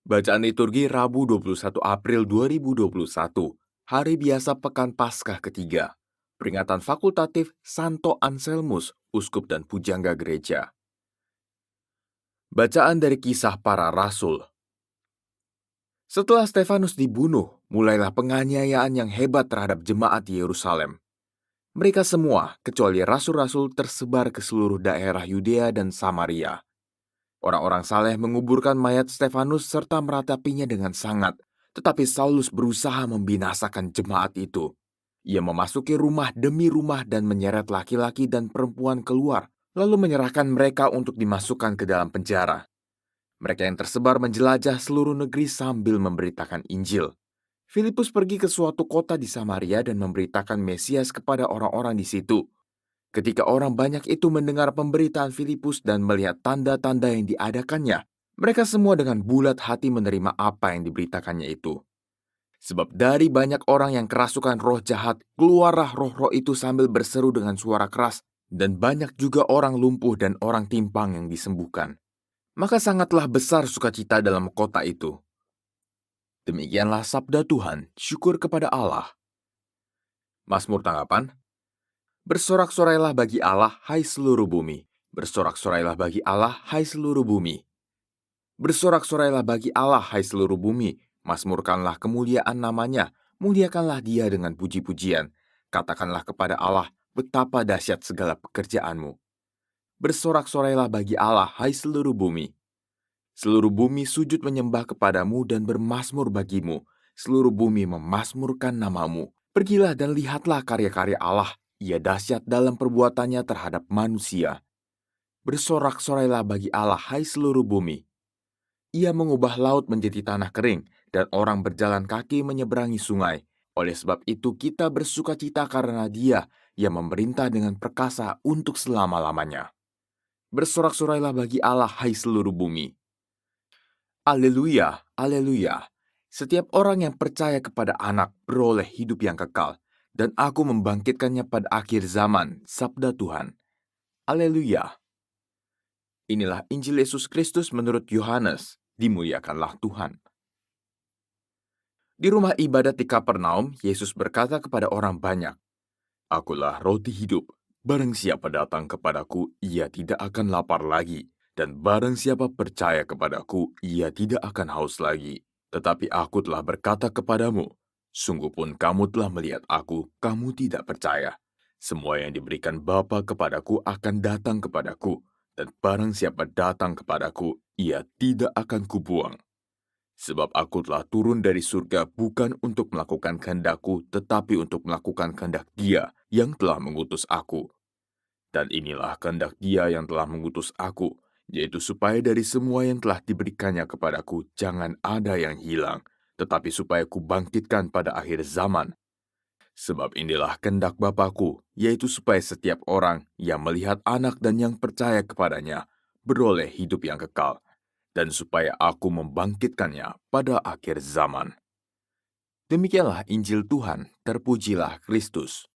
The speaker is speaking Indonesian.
Bacaan liturgi Rabu 21 April 2021, Hari Biasa Pekan Paskah ketiga. Peringatan fakultatif Santo Anselmus, Uskup dan Pujangga Gereja. Bacaan dari Kisah Para Rasul. Setelah Stefanus dibunuh, mulailah penganiayaan yang hebat terhadap jemaat di Yerusalem. Mereka semua, kecuali rasul-rasul, tersebar ke seluruh daerah Yudea dan Samaria. Orang-orang saleh menguburkan mayat Stefanus serta meratapinya dengan sangat, tetapi Saulus berusaha membinasakan jemaat itu. Ia memasuki rumah demi rumah dan menyeret laki-laki dan perempuan keluar, lalu menyerahkan mereka untuk dimasukkan ke dalam penjara. Mereka yang tersebar menjelajah seluruh negeri sambil memberitakan Injil. Filipus pergi ke suatu kota di Samaria dan memberitakan Mesias kepada orang-orang di situ. Ketika orang banyak itu mendengar pemberitaan Filipus dan melihat tanda-tanda yang diadakannya, mereka semua dengan bulat hati menerima apa yang diberitakannya itu. Sebab dari banyak orang yang kerasukan roh jahat, keluarlah roh-roh itu sambil berseru dengan suara keras, dan banyak juga orang lumpuh dan orang timpang yang disembuhkan. Maka sangatlah besar sukacita dalam kota itu. Demikianlah sabda Tuhan, syukur kepada Allah. Mazmur tanggapan. Bersorak-sorailah bagi Allah, hai seluruh bumi. Bersorak-sorailah bagi Allah, hai seluruh bumi. Bersorak-sorailah bagi Allah, hai seluruh bumi. Mazmurkanlah kemuliaan namanya, muliakanlah dia dengan puji-pujian. Katakanlah kepada Allah, betapa dahsyat segala pekerjaanmu. Bersorak-sorailah bagi Allah, hai seluruh bumi. Seluruh bumi sujud menyembah kepadamu dan bermazmur bagimu. Seluruh bumi memazmurkan namamu. Pergilah dan lihatlah karya-karya Allah. Ia dahsyat dalam perbuatannya terhadap manusia. Bersorak-sorailah bagi Allah, hai seluruh bumi. Ia mengubah laut menjadi tanah kering, dan orang berjalan kaki menyeberangi sungai. Oleh sebab itu kita bersukacita karena Dia yang memerintah dengan perkasa untuk selama-lamanya. Bersorak-sorailah bagi Allah, hai seluruh bumi. Haleluya, haleluya. Setiap orang yang percaya kepada Anak beroleh hidup yang kekal, dan aku membangkitkannya pada akhir zaman, sabda Tuhan. Haleluya. Inilah Injil Yesus Kristus menurut Yohanes. Dimuliakanlah Tuhan. Di rumah ibadat di Kapernaum, Yesus berkata kepada orang banyak, Akulah roti hidup. Barang siapa datang kepadaku, ia tidak akan lapar lagi. Dan barang siapa percaya kepadaku, ia tidak akan haus lagi. Tetapi aku telah berkata kepadamu, sungguh pun kamu telah melihat aku, kamu tidak percaya. Semua yang diberikan Bapa kepadaku akan datang kepadaku, dan barang siapa datang kepadaku, ia tidak akan kubuang. Sebab aku telah turun dari surga bukan untuk melakukan kehendakku, tetapi untuk melakukan kehendak Dia yang telah mengutus aku. Dan inilah kehendak Dia yang telah mengutus aku, yaitu supaya dari semua yang telah diberikannya kepadaku jangan ada yang hilang, tetapi supaya kubangkitkan pada akhir zaman. Sebab inilah kehendak Bapa-Ku, yaitu supaya setiap orang yang melihat Anak dan yang percaya kepadanya beroleh hidup yang kekal, dan supaya aku membangkitkannya pada akhir zaman. Demikianlah Injil Tuhan, terpujilah Kristus.